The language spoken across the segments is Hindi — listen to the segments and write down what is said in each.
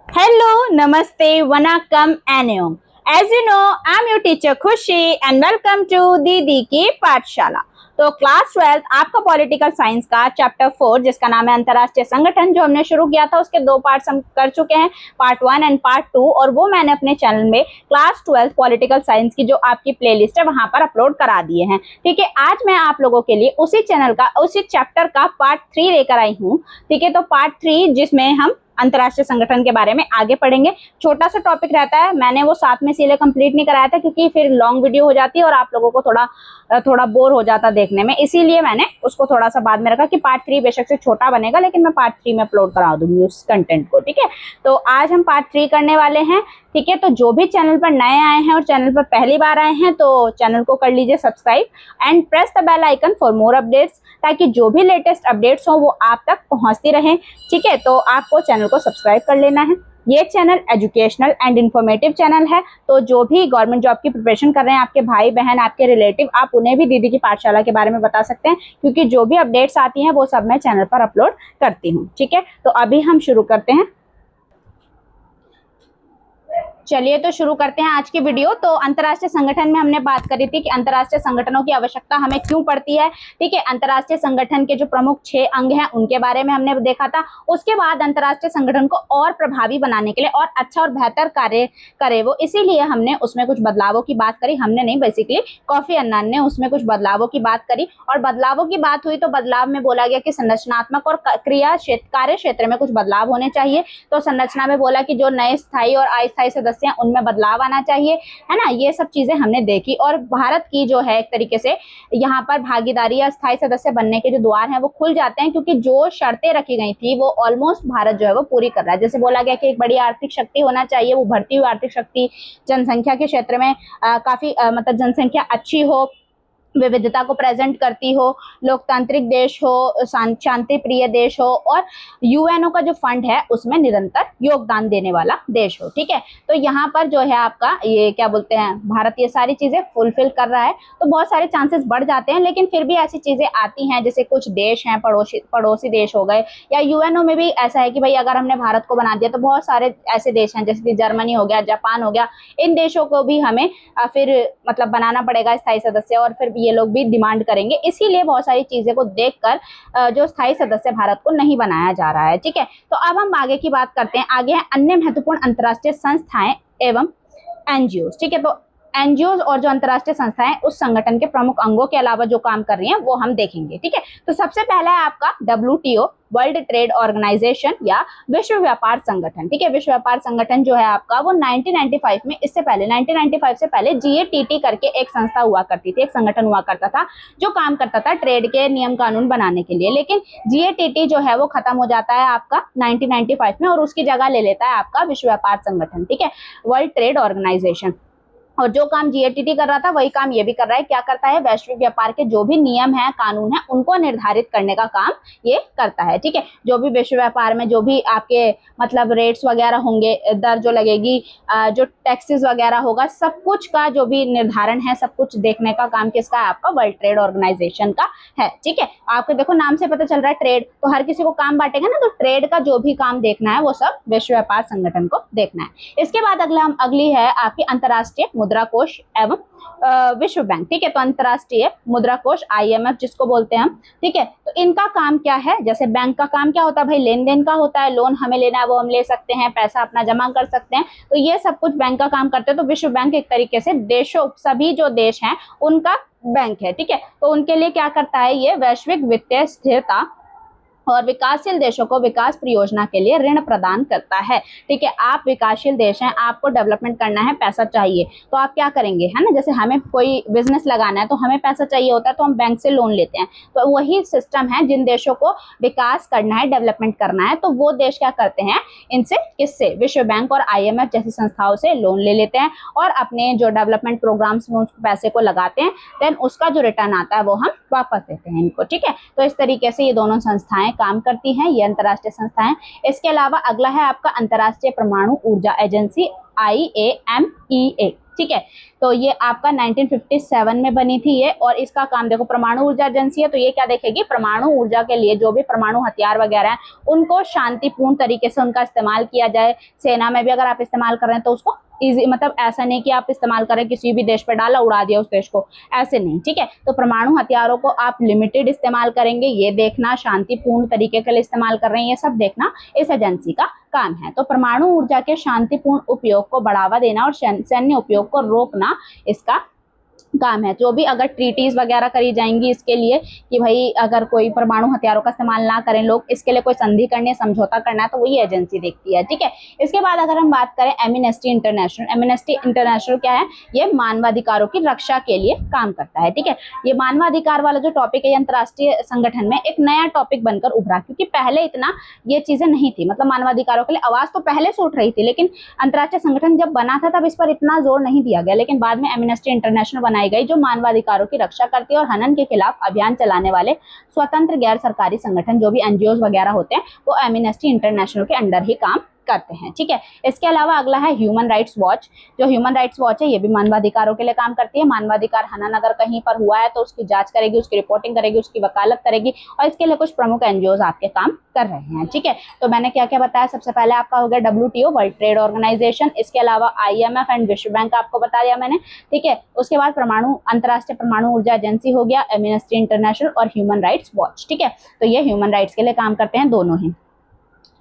Hello, Namaste, Vanakkam, Annyeong. As you know, I'm your teacher Khushi and welcome to दीदी की पाठशाला। तो क्लास 12 आपका पॉलिटिकल साइंस का चैप्टर 4 जिसका नाम है अंतर्राष्ट्रीय संगठन जो हमने शुरू किया था उसके दो पार्ट्स हम कर चुके हैं, पार्ट 1 एंड पार्ट 2, और वो मैंने अपने चैनल में क्लास 12 पॉलिटिकल साइंस की जो आपकी प्लेलिस्ट है वहां पर अपलोड करा दिए हैं। ठीक है, आज मैं आप लोगों के लिए उसी चैनल का उसी चैप्टर का पार्ट 3 लेकर आई हूँ। ठीक है, तो पार्ट 3 जिसमें हम अंतर्राष्ट्रीय संगठन के बारे में आगे पढ़ेंगे। छोटा सा टॉपिक रहता है, मैंने वो साथ में इसीलिए कंप्लीट नहीं कराया था क्योंकि फिर लॉन्ग वीडियो हो जाती है और आप लोगों को थोड़ा बोर हो जाता देखने में, इसीलिए मैंने उसको थोड़ा सा बाद में रखा कि पार्ट 3 बेशक से छोटा बनेगा लेकिन मैं पार्ट 3 में अपलोड करा दूंगी उस कंटेंट को। ठीक है, तो आज हम पार्ट 3 करने वाले हैं। ठीक है, तो जो भी चैनल पर नए आए हैं और चैनल पर पहली बार आए हैं तो चैनल को कर लीजिए subscribe and press the bell icon for more updates, ताकि जो भी लेटेस्ट अपडेट्स हो वो आप तक पहुंचती रहें। ठीक है, तो आपको चैनल को सब्सक्राइब कर लेना है। ये channel educational and informative channel है, तो जो भी गवर्नमेंट जॉब की प्रिपरेशन कर रहे हैं, आपके भाई बहन, आपके रिलेटिव, आप उन्हें भी दीदी की पाठशाला के बारे में बता सकते हैं क्योंकि जो भी अपडेट्स आती हैं वो सब मैं चैनल पर अपलोड करती हूँ। ठीक है, तो अभी हम शुरू करते हैं। चलिए तो शुरू करते हैं आज की वीडियो। तो अंतर्राष्ट्रीय संगठन में हमने बात करी थी कि अंतर्राष्ट्रीय संगठनों की आवश्यकता हमें क्यों पड़ती है। ठीक है, अंतर्राष्ट्रीय संगठन के जो प्रमुख 6 अंग हैं उनके बारे में हमने देखा था। उसके बाद अंतर्राष्ट्रीय संगठन को और प्रभावी बनाने के लिए और अच्छा और बेहतर कार्य करे वो, इसीलिए हमने उसमें कुछ बदलावों की बात करी। हमने नहीं, बेसिकली कॉफी अन्नान ने उसमें कुछ बदलावों की बात करी, और बदलावों की बात हुई तो बदलाव में बोला गया कि संरचनात्मक और कार्य क्षेत्र में कुछ बदलाव होने चाहिए। तो संरचना में बोला कि जो नए स्थायी और अस्थायी सदस्य हैं उनमें बदलाव आना चाहिए, है ना। ये सब चीजें हमने देखी, और भारत की जो है एक तरीके से यहाँ पर भागीदारी या स्थायी सदस्य बनने के जो द्वार हैं वो खुल जाते हैं, क्योंकि जो शर्तें रखी गई थी वो ऑलमोस्ट भारत जो है वो पूरी कर रहा है। जैसे बोला गया कि एक बड़ी आर्थिक शक्ति होना चाहिए, वो बढ़ती हुई आर्थिक शक्ति, जनसंख्या के क्षेत्र में काफी मतलब जनसंख्या अच्छी हो, विविधता को प्रेजेंट करती हो, लोकतांत्रिक देश हो, शांति प्रिय देश हो, और यूएनओ का जो फंड है उसमें निरंतर योगदान देने वाला देश हो। ठीक है, तो यहाँ पर जो है आपका ये क्या बोलते हैं, भारत ये सारी चीजें फुलफिल कर रहा है, तो बहुत सारे चांसेस बढ़ जाते हैं। लेकिन फिर भी ऐसी चीजें आती हैं, जैसे कुछ देश हैं पड़ोसी देश हो गए, या यूएनओ में भी ऐसा है कि भाई अगर हमने भारत को बना दिया तो बहुत सारे ऐसे देश हैं जैसे कि जर्मनी हो गया, जापान हो गया, इन देशों को भी हमें फिर मतलब बनाना पड़ेगा स्थायी सदस्य, और फिर ये लोग भी डिमांड करेंगे। इसीलिए बहुत सारी चीजें को देखकर जो स्थायी सदस्य भारत को नहीं बनाया जा रहा है। ठीक है, तो अब हम आगे की बात करते हैं। आगे है अन्य महत्वपूर्ण अंतर्राष्ट्रीय संस्थाएं एवं एनजीओ। ठीक है, तो एनजीओ और जो अंतर्राष्ट्रीय संस्थाएं उस संगठन के प्रमुख अंगों के अलावा जो काम कर रही हैं वो हम देखेंगे। ठीक है, तो सबसे पहला है आपका डब्ल्यूटीओ, वर्ल्ड ट्रेड ऑर्गेनाइजेशन या विश्व व्यापार संगठन। ठीक है, विश्व व्यापार संगठन जो है आपका वो 1995 में, इससे पहले 1995 से पहले जीएटीटी करके एक संस्था हुआ करती थी, एक संगठन हुआ करता था जो काम करता था ट्रेड के नियम कानून बनाने के लिए। लेकिन जीएटीटी जो है वो खत्म हो जाता है आपका 1995 में, और उसकी जगह ले लेता है आपका विश्व व्यापार संगठन। ठीक है, वर्ल्ड ट्रेड ऑर्गेनाइजेशन, और जो काम जीएटीटी कर रहा था वही काम ये भी कर रहा है। क्या करता है, वैश्विक व्यापार के जो भी नियम है कानून है उनको निर्धारित करने का काम ये करता है। ठीक है, जो भी विश्व व्यापार में जो भी आपके मतलब रेट्स वगैरह होंगे, दर जो लगेगी, जो टैक्सेस वगैरह होगा, सब कुछ का जो भी निर्धारण है सब कुछ देखने का काम किसका है, आपका वर्ल्ड ट्रेड ऑर्गेनाइजेशन का है। ठीक है, आपको देखो नाम से पता चल रहा है ट्रेड, तो हर किसी को काम बांटेगा ना, तो ट्रेड का जो भी काम देखना है वो सब विश्व व्यापार संगठन को देखना है। इसके बाद अगली है आपकी अंतर्राष्ट्रीय मुद्रा कोष एवं विश्व बैंक। ठीक है, तो अंतर्राष्ट्रीय मुद्रा कोष आईएमएफ जिसको बोलते हैं हम। ठीक है, तो इनका काम क्या है, जैसे बैंक का काम क्या होता है भाई, लेन देन का होता है, लोन हमें लेना है वो हम ले सकते हैं, पैसा अपना जमा कर सकते हैं, तो ये सब कुछ बैंक का काम करते हैं। तो विश्व बैंक एक तरीके से देशों, सभी जो देश हैं उनका बैंक है। ठीक है, तो उनके लिए क्या करता है, ये वैश्विक वित्तीय स्थिरता और विकासशील देशों को विकास परियोजना के लिए ऋण प्रदान करता है। ठीक है, आप विकासशील देश हैं, आपको डेवलपमेंट करना है, पैसा चाहिए, तो आप क्या करेंगे, है ना, जैसे हमें कोई बिजनेस लगाना है तो हमें पैसा चाहिए होता है, तो हम बैंक से लोन लेते हैं। तो वही सिस्टम है, जिन देशों को विकास करना है, डेवलपमेंट करना है, तो वो देश क्या करते हैं, इनसे किससे, विश्व बैंक और आईएमएफ जैसी संस्थाओं से लोन ले लेते हैं और अपने जो डेवलपमेंट प्रोग्राम्स में उस पैसे को लगाते हैं, देन उसका जो रिटर्न आता है वो हम वापस देते हैं इनको। ठीक है, तो इस तरीके से ये दोनों संस्थाएं काम करती हैं, ये अंतर्राष्ट्रीय संस्थाएं। इसके अलावा अगला है आपका अंतर्राष्ट्रीय परमाणु ऊर्जा एजेंसी IAEA। ठीक है। तो ये आपका 1957 में बनी थी ये, और इसका काम देखो परमाणु ऊर्जा एजेंसी है, तो ये क्या देखेगी, परमाणु ऊर्जा के लिए जो भी परमाणु हथियार वगैरह हैं उनको शांतिपूर्ण तरीके से उनका इस्तेमाल किया जाए। सेना में भी अगर आप इस्तेमाल कर रहे हैं तो उसको इजी, मतलब ऐसा नहीं कि आप इस्तेमाल करें किसी भी देश पे डाला उड़ा दिया उस देश को, ऐसे नहीं, ठीक है। तो परमाणु हथियारों को आप लिमिटेड इस्तेमाल करेंगे, ये देखना, शांतिपूर्ण तरीके के लिए इस्तेमाल कर रहे हैं, ये सब देखना इस एजेंसी का काम है। तो परमाणु ऊर्जा के शांतिपूर्ण उपयोग को बढ़ावा देना और सैन्य उपयोग को रोकना इसका काम है। जो भी अगर ट्रीटीज वगैरह करी जाएंगी इसके लिए कि भाई अगर कोई परमाणु हथियारों का इस्तेमाल ना करें लोग, इसके लिए कोई संधि करनी है, समझौता करना है, तो वही एजेंसी देखती है, ठीक है। इसके बाद अगर हम बात करें एमनेस्टी इंटरनेशनल, एमनेस्टी इंटरनेशनल क्या है, ये मानवाधिकारों की रक्षा के लिए काम करता है, ठीक है। ये मानवाधिकार वाला जो टॉपिक है अंतर्राष्ट्रीय संगठन में एक नया टॉपिक बनकर उभरा, क्योंकि पहले इतना ये चीजें नहीं थी, मतलब मानवाधिकारों के लिए आवाज तो पहले से उठ रही थी, लेकिन अंतर्राष्ट्रीय संगठन जब बना था तब इस पर इतना जोर नहीं दिया गया। लेकिन बाद में एमनेस्टी इंटरनेशनल बनाई गई जो मानवाधिकारों की रक्षा करती है और हनन के खिलाफ अभियान चलाने वाले स्वतंत्र गैर सरकारी संगठन जो भी एनजीओ वगैरह होते हैं वो एमनेस्टी इंटरनेशनल के अंडर ही काम करते हैं, ठीक है। इसके अलावा अगला है ह्यूमन राइट्स वॉच। जो ह्यूमन राइट्स वॉच है ये भी मानवाधिकारों के लिए काम करती है। मानवाधिकार हनन अगर कहीं पर हुआ है तो उसकी जांच करेगी, उसकी रिपोर्टिंग करेगी, उसकी वकालत करेगी, और इसके लिए कुछ प्रमुख एनजीओ आपके काम कर रहे हैं, ठीक है। तो मैंने क्या क्या बताया, सबसे पहले आपका हो गया WTO वर्ल्ड ट्रेड ऑर्गेनाइजेशन, इसके अलावा IMF एंड विश्व बैंक आपको बता दिया मैंने, ठीक है। उसके बाद अंतर्राष्ट्रीय परमाणु ऊर्जा एजेंसी हो गया, एमनेस्टी इंटरनेशनल और ह्यूमन राइट्स वॉच, ठीक है। तो ये ह्यूमन राइट्स के लिए काम करते हैं दोनों ही,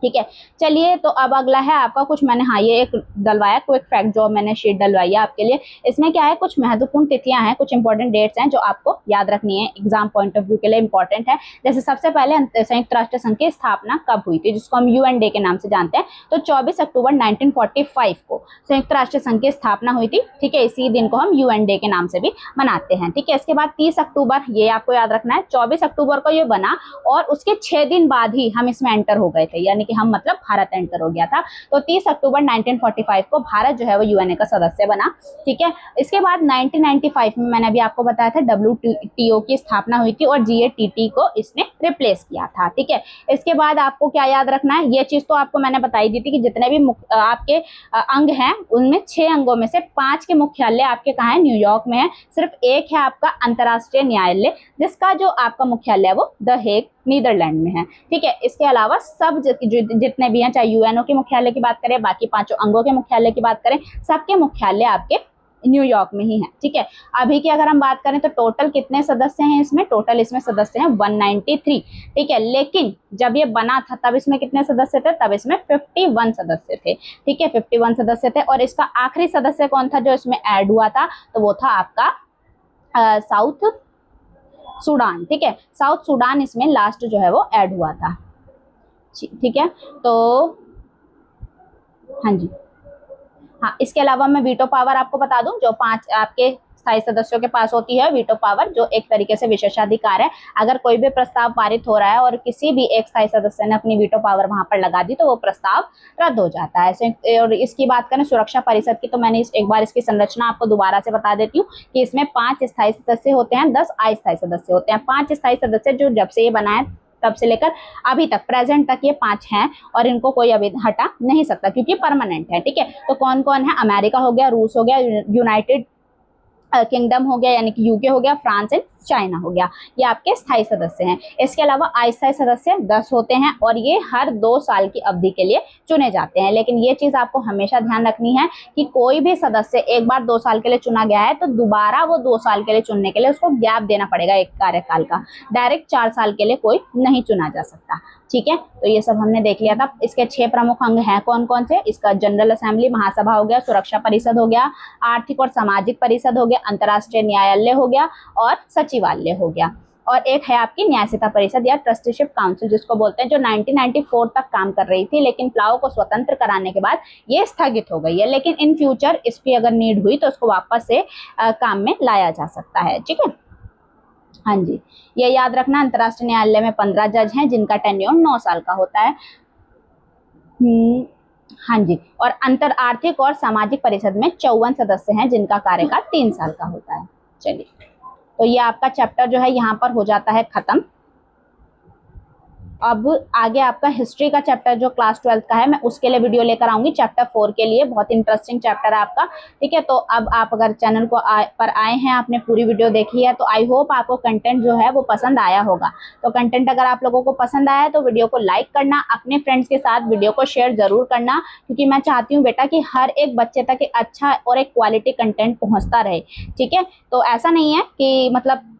ठीक है। चलिए तो अब अगला है आपका कुछ मैंने ये एक डलवाया क्विक फैक्ट जो मैंने शीट डलवाई है आपके लिए। इसमें क्या है, कुछ महत्वपूर्ण तिथियां हैं, कुछ इंपॉर्टेंट डेट्स हैं जो आपको याद रखनी है, एग्जाम पॉइंट ऑफ व्यू के लिए इंपॉर्टेंट है। जैसे सबसे पहले संयुक्त राष्ट्र संघ की स्थापना कब हुई थी, जिसको हम UN डे के नाम से जानते हैं। तो 24 अक्टूबर 1945 को संयुक्त राष्ट्र संघ की स्थापना हुई थी, ठीक है। इसी दिन को हम UN डे के नाम से भी मनाते हैं, ठीक है। इसके बाद 30 अक्टूबर, ये आपको याद रखना है, 24 अक्टूबर को ये बना और उसके 6 दिन बाद ही हम इसमें एंटर हो गए थे, यानी कि हम मतलब भारत एंटर हो गया था। तो 30 अक्टूबर 1945 को भारत जो है वो UN का सदस्य बना, ठीक है। इसके बाद 1995 में मैंने अभी आपको बताया था WTO की स्थापना हुई थी और GATT को इसने रिप्लेस किया था, ठीक है। इसके बाद आपको क्या याद रखना है, ये चीज तो आपको मैंने बताई दी थी कि जितने भी आपके अंग हैं उनमें 6 अंगों में से 5 के मुख्यालय आपके कहाँ है, न्यूयॉर्क में है। सिर्फ एक है आपका अंतर्राष्ट्रीय न्यायालय जिसका जो आपका मुख्यालय है वो द हेग नीदरलैंड में है, ठीक है। इसके अलावा सब जितने भी हैं, चाहे UNO के मुख्यालय की बात करें, बाकी 5 अंगों के मुख्यालय की बात करें, सबके मुख्यालय आपके न्यूयॉर्क में ही है, ठीक है। अभी की अगर हम बात करें तो टोटल कितने सदस्य हैं इसमें, टोटल इसमें सदस्य हैं 193, ठीक है। लेकिन जब ये बना था तब इसमें कितने सदस्य थे, तब इसमें 51 सदस्य थे, ठीक है, 51 सदस्य थे। और इसका आखिरी सदस्य कौन था जो इसमें ऐड हुआ था, तो वो था आपका साउथ सूडान, ठीक है। साउथ सूडान इसमें लास्ट जो है वो ऐड हुआ था, ठीक है। तो हाँ जी, हाँ, इसके अलावा मैं वीटो पावर आपको बता दूं, जो 5 आपके स्थायी सदस्यों के पास होती है वीटो पावर, जो एक तरीके से विशेषाधिकार है। अगर कोई भी प्रस्ताव पारित हो रहा है और किसी भी एक स्थायी सदस्य ने अपनी वीटो पावर वहां पर लगा दी तो वो प्रस्ताव रद्द हो जाता है। और इसकी बात करें सुरक्षा परिषद की, तो मैंने एक बार इसकी संरचना आपको दोबारा से बता देती हूँ कि इसमें 5 स्थायी सदस्य होते हैं, 10 अस्थायी सदस्य होते हैं। 5 स्थायी सदस्य जो जब से ये बनाए तब से लेकर अभी तक प्रेजेंट तक ये 5 हैं और इनको कोई अभी हटा नहीं सकता क्योंकि परमानेंट है, ठीक है। तो कौन कौन है, अमेरिका हो गया, रूस हो गया, यूनाइटेड किंगडम हो गया यानी कि UK हो गया, फ्रांस एंड चाइना हो गया, ये आपके स्थायी सदस्य हैं। इसके अलावा अस्थायी सदस्य 10 होते हैं और ये हर 2 साल की अवधि के लिए चुने जाते हैं। लेकिन ये चीज आपको हमेशा ध्यान रखनी है कि कोई भी सदस्य एक बार 2 साल के लिए चुना गया है तो दोबारा वो 2 साल के लिए चुनने के लिए उसको गैप देना पड़ेगा एक कार्यकाल का, डायरेक्ट 4 साल के लिए कोई नहीं चुना जा सकता, ठीक है। तो ये सब हमने देख लिया था। इसके 6 प्रमुख अंग हैं कौन कौन से, इसका जनरल असेंबली महासभा हो गया, सुरक्षा परिषद हो गया, आर्थिक और सामाजिक परिषद हो गया, अंतर्राष्ट्रीय न्यायालय हो गया और सचिवालय हो गया। और एक है आपकी न्यायसिता परिषद या ट्रस्टीशिप काउंसिल जिसको बोलते हैं, जो 1994 तक काम कर रही थी, लेकिन प्लाव को स्वतंत्र कराने के बाद ये स्थगित हो गई है। लेकिन इन फ्यूचर इसकी अगर नीड हुई तो उसको वापस से काम में लाया जा सकता है, ठीक है। हाँ जी, ये याद रखना, अंतर्राष्ट्रीय न्यायालय में 15 जज हैं जिनका टेन्योर 9 साल का होता है। हाँ जी, और अंतर आर्थिक और सामाजिक परिषद में 54 सदस्य हैं जिनका कार्यकाल 3 साल का होता है। चलिए, तो ये आपका चैप्टर जो है यहाँ पर हो जाता है खत्म। अब आगे आपका हिस्ट्री का चैप्टर जो क्लास 12 का है, मैं उसके लिए वीडियो लेकर आऊंगी चैप्टर 4 के लिए। बहुत इंटरेस्टिंग चैप्टर है आपका, ठीक है। तो अब आप अगर चैनल को पर आए हैं, आपने पूरी वीडियो देखी है, तो आई होप आपको कंटेंट जो है वो पसंद आया होगा। तो कंटेंट अगर आप लोगों को पसंद आया तो वीडियो को लाइक करना, अपने फ्रेंड्स के साथ वीडियो को शेयर जरूर करना, क्योंकि मैं चाहती हूँ बेटा कि हर एक बच्चे तक एक अच्छा और एक क्वालिटी कंटेंट पहुंचता रहे, ठीक है। तो ऐसा नहीं है कि मतलब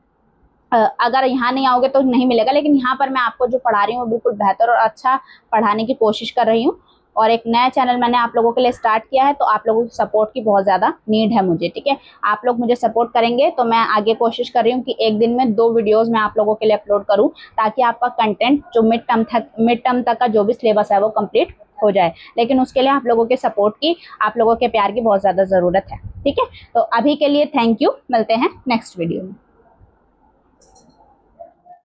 अगर यहाँ नहीं आओगे तो नहीं मिलेगा, लेकिन यहाँ पर मैं आपको जो पढ़ा रही हूँ बिल्कुल बेहतर और अच्छा पढ़ाने की कोशिश कर रही हूँ। और एक नया चैनल मैंने आप लोगों के लिए स्टार्ट किया है, तो आप लोगों की सपोर्ट की बहुत ज़्यादा नीड है मुझे, ठीक है। आप लोग मुझे सपोर्ट करेंगे तो मैं आगे कोशिश कर रही हूँ कि एक दिन में 2 वीडियोज़ मैं आप लोगों के लिए अपलोड करूँ, ताकि आपका कंटेंट जो मिड टर्म तक का जो भी सिलेबस है वो कंप्लीट हो जाए। लेकिन उसके लिए आप लोगों के सपोर्ट की, आप लोगों के प्यार की बहुत ज़्यादा ज़रूरत है, ठीक है। तो अभी के लिए थैंक यू, मिलते हैं नेक्स्ट वीडियो में।